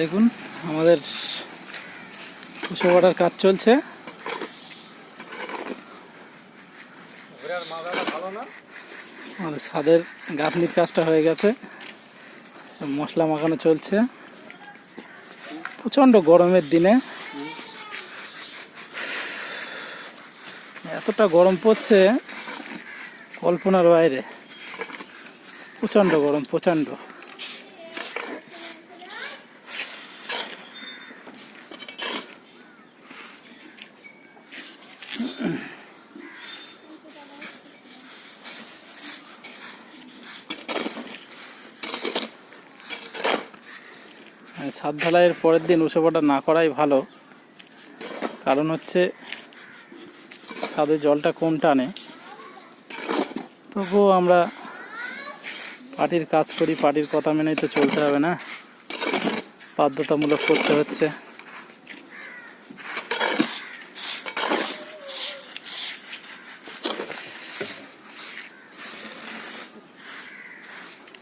দেখুন আমাদের কুশোবাটার কাজ চলছে। আমাদের ছাদের গাঁথনির কাজটা হয়ে গেছে, মশলা মাখানো চলছে। প্রচণ্ড গরমের দিনে এতটা গরম পড়ছে কল্পনার বাইরে। প্রচণ্ড গরম, প্রচণ্ড। ছাদ ঢালাইয়ের পরের দিন উৎসবটা না করাই ভালো, কারণ হচ্ছে ছাদে জলটা কম টানে। তবুও আমরা পার্টির কাজ করি, পার্টির কথা মেনেই তো চলতে হবে না, বাধ্যতামূলক করতে হচ্ছে।